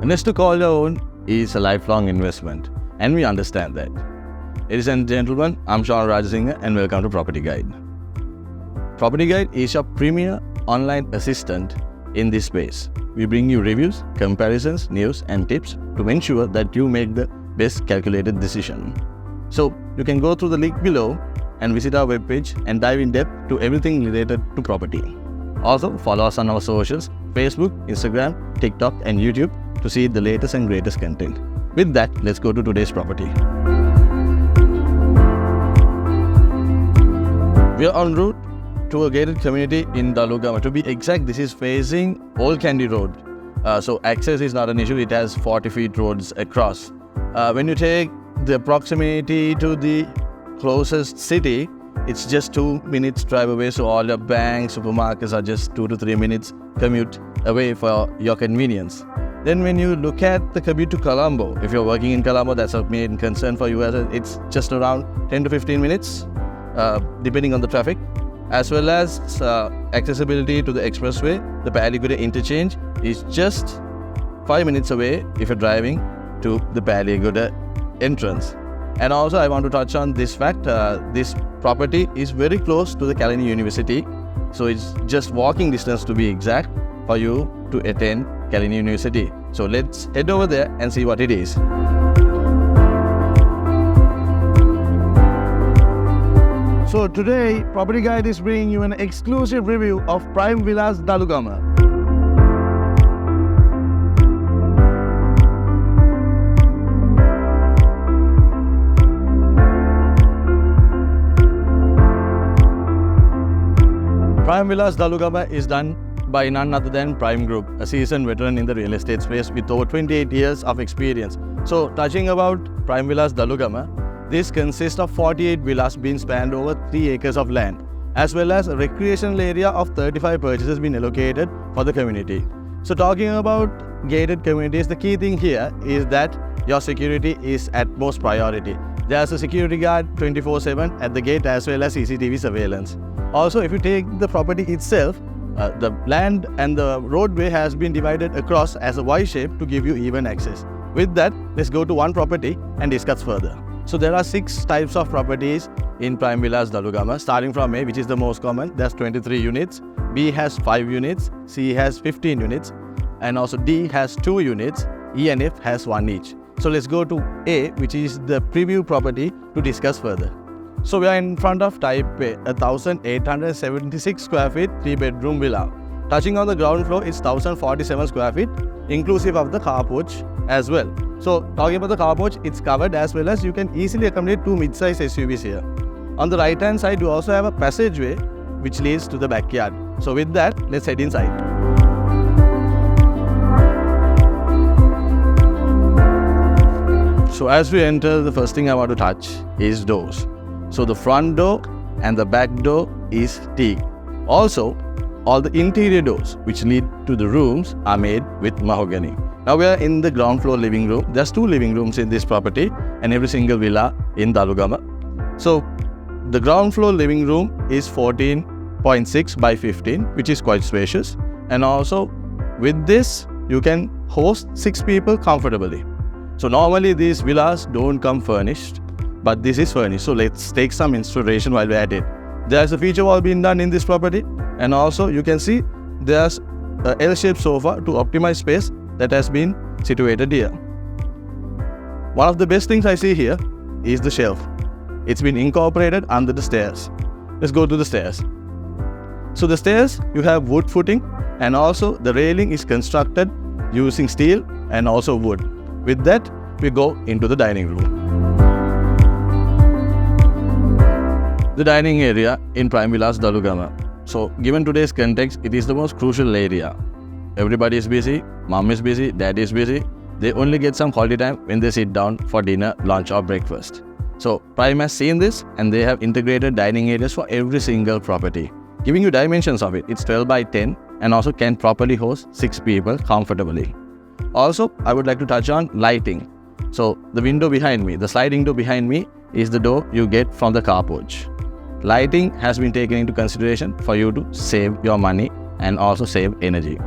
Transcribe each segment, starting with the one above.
nest to call your own is a lifelong investment, and we understand that. Ladies and gentlemen, I'm Sean Rajasinghe and welcome to Property Guide. Property Guide is your premier online assistant in this space. We bring you reviews, comparisons, news and tips to ensure that you make the best calculated decision. So you can go through the link below and visit our webpage and dive in depth to everything related to property. Also follow us on our socials, Facebook, Instagram, TikTok and YouTube to see the latest and greatest content. With that, let's go to today's property. We are en route to a gated community in Dalugama. To be exact, this is facing Old Candy Road. So access is not an issue. It has 40 feet roads across. When you take the proximity to the closest city, it's just 2 minutes drive away. So all your banks, supermarkets are just 2 to 3 minutes commute away for your convenience. Then when you look at the commute to Colombo, if you're working in Colombo, that's a main concern for you. It's just around 10 to 15 minutes, depending on the traffic. As well as accessibility to the expressway, the Paliguda interchange is just 5 minutes away if you're driving to the Paliguda entrance. And also I want to touch on this fact, this property is very close to the Kalani University. So it's just walking distance to be exact for you to attend Kalani University. So let's head over there and see what it is. So today, Property Guide is bringing you an exclusive review of Prime Villas Dalugama. Prime Villas Dalugama is done by none other than Prime Group, a seasoned veteran in the real estate space with over 28 years of experience. So touching about Prime Villas Dalugama, this consists of 48 villas being spanned over 3 acres of land, as well as a recreational area of 35 purchases being allocated for the community. So talking about gated communities, the key thing here is that your security is at most priority. There's a security guard 24/7 at the gate as well as CCTV surveillance. Also, if you take the property itself, the land and the roadway has been divided across as a Y shape to give you even access. With that, let's go to one property and discuss further. So there are 6 types of properties in Prime Villas Dalugama, starting from A, which is the most common. There's 23 units, B has 5 units, C has 15 units, and also D has 2 units, E and F has 1 each. So let's go to A, which is the preview property, to discuss further. So we are in front of type A, a 1,876 square feet 3-bedroom villa. Touching on the ground floor, it's 1,047 square feet, inclusive of the carporch as well. So talking about the carporch, it's covered as well as you can easily accommodate 2 mid-size SUVs here. On the right hand side, you also have a passageway which leads to the backyard. So with that, let's head inside. So as we enter, the first thing I want to touch is doors. So the front door and the back door is teak. Also, all the interior doors which lead to the rooms are made with mahogany. Now we are in the ground floor living room. There's 2 living rooms in this property and every single villa in Dalugama. So the ground floor living room is 14.6 by 15, which is quite spacious. And also with this, you can host 6 people comfortably. So normally these villas don't come furnished, but this is furnished. So let's take some inspiration while we're at it. There's a feature wall being done in this property, and also you can see there's a L-shaped sofa to optimize space that has been situated here. One of the best things I see here is the shelf. It's been incorporated under the stairs. Let's go to the stairs. So the stairs, you have wood footing, and also the railing is constructed using steel and also wood. With that, we go into the dining room. The dining area in Prime Villas Dalugama. So given today's context, it is the most crucial area. Everybody is busy, mom is busy, dad is busy. They only get some quality time when they sit down for dinner, lunch or breakfast. So Prime has seen this and they have integrated dining areas for every single property. Giving you dimensions of it, it's 12 by 10 and also can properly host 6 people comfortably. Also, I would like to touch on lighting. So the window behind me, the sliding door behind me is the door you get from the carporch. Lighting has been taken into consideration for you to save your money and also save energy.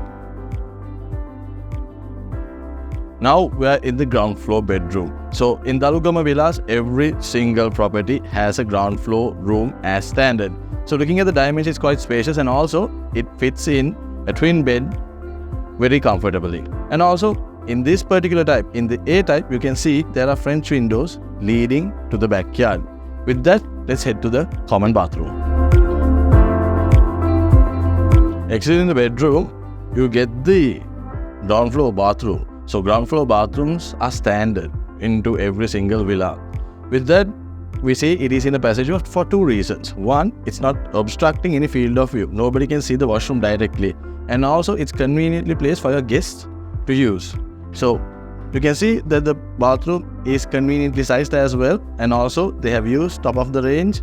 Now we are in the ground floor bedroom. So in Dalugama Villas, every single property has a ground floor room as standard. So looking at the dimensions, it's quite spacious, and also it fits in a twin bed very comfortably. And also in this particular type, in the A type, you can see there are French windows leading to the backyard. With that, let's head to the common bathroom. Exiting the bedroom, you get the ground floor bathroom. So ground floor bathrooms are standard into every single villa. With that, we say it is in a passage for two reasons. One, it's not obstructing any field of view. Nobody can see the washroom directly. And also, it's conveniently placed for your guests to use. So you can see that the bathroom is conveniently sized as well. And also, they have used top of the range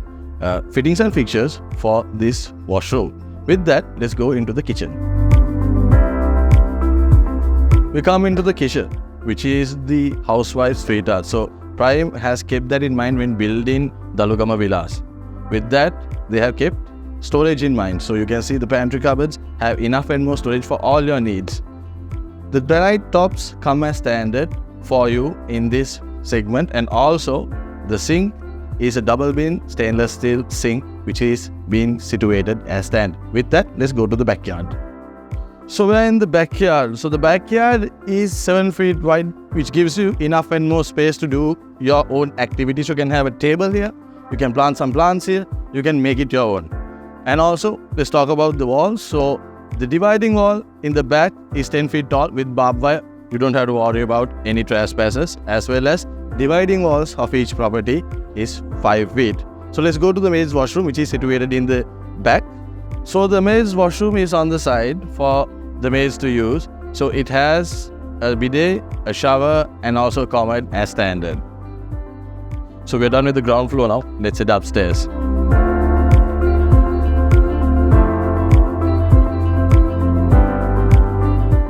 fittings and fixtures for this washroom. With that, let's go into the kitchen. We come into the kitchen, which is the housewife's sweetheart. So Prime has kept that in mind when building Dalugama Villas. With that, they have kept storage in mind. So you can see the pantry cupboards have enough and more storage for all your needs. The granite tops come as standard for you in this segment, and also the sink is a double bin stainless steel sink which is being situated as standard. With that, let's go to the backyard. So we're in the backyard. So the backyard is 7 feet wide, which gives you enough and more space to do your own activities. You can have a table here, you can plant some plants here, you can make it your own. And also, let's talk about the walls. So the dividing wall in the back is 10 feet tall with barbed wire. You don't have to worry about any trespassers, as well as dividing walls of each property is 5 feet. So let's go to the maid's washroom, which is situated in the back. So the maid's washroom is on the side for the maids to use. So it has a bidet, a shower, and also a commode as standard. So we're done with the ground floor now. Let's head upstairs.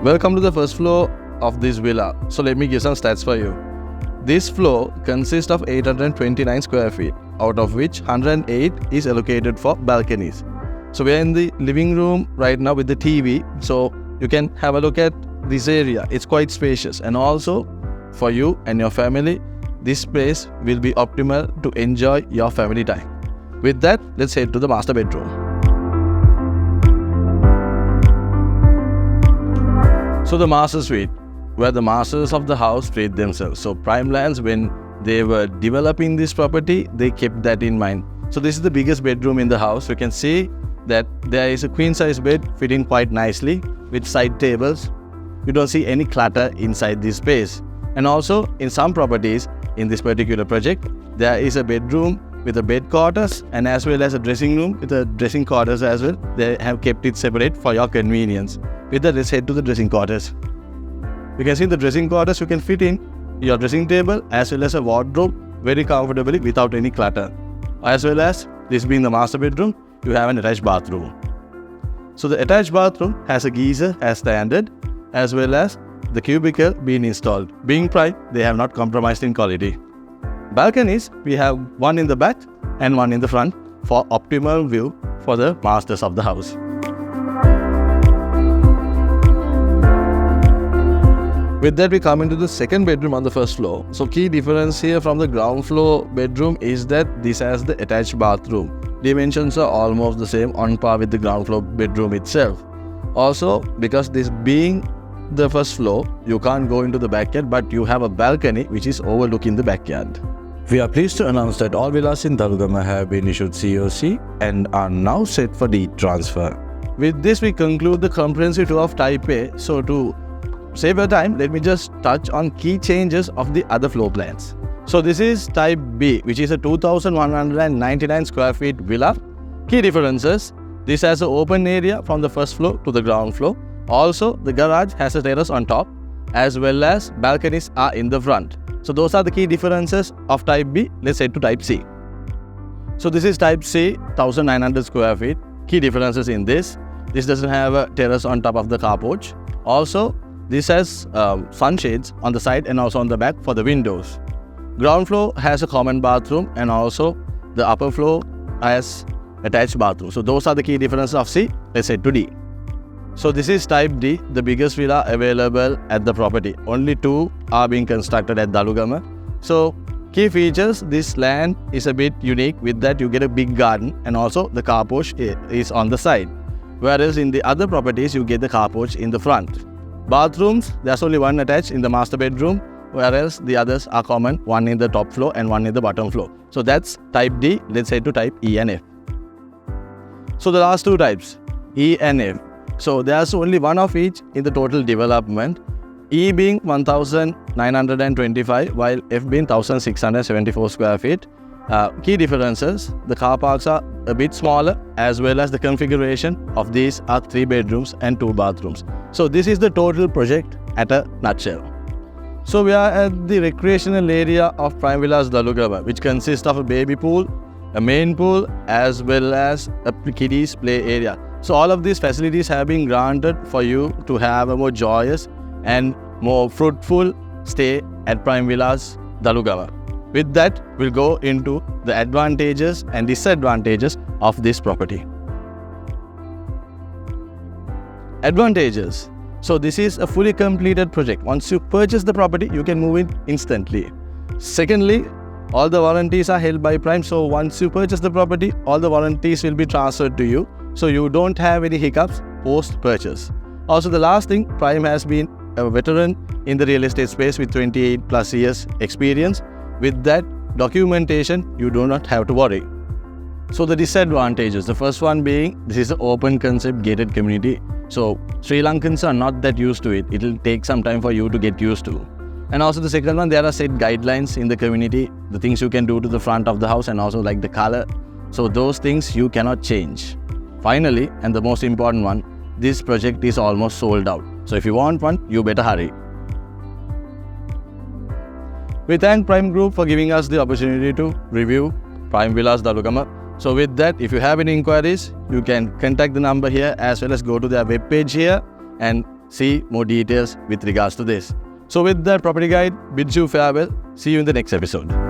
Welcome to the first floor of this villa. So let me give some stats for you. This floor consists of 829 square feet, out of which 108 is allocated for balconies. So we are in the living room right now with the TV. So you can have a look at this area. It's quite spacious, and also for you and your family, this place will be optimal to enjoy your family time. With that, let's head to the master bedroom. So the master suite, where the masters of the house treat themselves. So Prime Lands, when they were developing this property, they kept that in mind. So this is the biggest bedroom in the house. You can see that there is a queen size bed fitting quite nicely with side tables. You don't see any clutter inside this space. And also in some properties in this particular project, there is a bedroom with a bed quarters and as well as a dressing room with a dressing quarters as well. They have kept it separate for your convenience. With that, let's head to the dressing quarters. You can see in the dressing quarters, you can fit in your dressing table as well as a wardrobe very comfortably without any clutter. As well as this being the master bedroom, you have an attached bathroom. So the attached bathroom has a geyser as standard, as well as the cubicle being installed. Being Prime, they have not compromised in quality. Balconies, we have one in the back and one in the front for optimal view for the masters of the house. With that, we come into the second bedroom on the first floor. So key difference here from the ground floor bedroom is that this has the attached bathroom. Dimensions are almost the same, on par with the ground floor bedroom itself. Also, because this being the first floor, you can't go into the backyard, but you have a balcony which is overlooking the backyard. We are pleased to announce that all villas in Dalugama have been issued COC and are now set for deed transfer. With this, we conclude the comprehensive tour of Type A. So to save your time, let me just touch on key changes of the other floor plans. So this is Type B, which is a 2,199 square feet villa. Key differences: this has an open area from the first floor to the ground floor. Also, the garage has a terrace on top, as well as balconies are in the front. So those are the key differences of Type B. Let's head to Type C. So this is Type C, 1,900 square feet. Key differences in this: this doesn't have a terrace on top of the car porch. Also, this has sunshades on the side and also on the back for the windows. Ground floor has a common bathroom, and also the upper floor has attached bathroom. So those are the key differences of C. Let's head to D. So this is type D, the biggest villa available at the property. Only 2 are being constructed at Dalugama. So key features, this land is a bit unique. With that you get a big garden, and also the carport is on the side. Whereas in the other properties you get the carport in the front. Bathrooms, there's only one attached in the master bedroom, whereas the others are common, one in the top floor and one in the bottom floor. So that's type D. Let's head to type E and F. So the last 2 types, E and F. So there's only one of each in the total development. E being 1925 while F being 1674 square feet. Key differences, the car parks are a bit smaller, as well as the configuration of these are 3 bedrooms and 2 bathrooms. So this is the total project at a nutshell. So we are at the recreational area of Prime Villas Dalugama, which consists of a baby pool, a main pool, as well as a kiddies play area. So all of these facilities have been granted for you to have a more joyous and more fruitful stay at Prime Villas Dalugama. With that, we'll go into the advantages and disadvantages of this property. Advantages. So this is a fully completed project. Once you purchase the property, you can move in instantly. Secondly, all the warranties are held by Prime. So once you purchase the property, all the warranties will be transferred to you. So you don't have any hiccups post-purchase. Also, the last thing, Prime has been a veteran in the real estate space with 28 plus years experience. With that documentation, you do not have to worry. So the disadvantages, the first one being, this is an open concept gated community. So Sri Lankans are not that used to it. It will take some time for you to get used to. And also the second one, there are set guidelines in the community, the things you can do to the front of the house and also like the color. So those things you cannot change. Finally, and the most important one, this project is almost sold out. So if you want one, you better hurry. We thank Prime Group for giving us the opportunity to review Prime Villas Dalugama. So with that, if you have any inquiries, you can contact the number here as well as go to their webpage here and see more details with regards to this. So with that, Property Guide bids you farewell. See you in the next episode.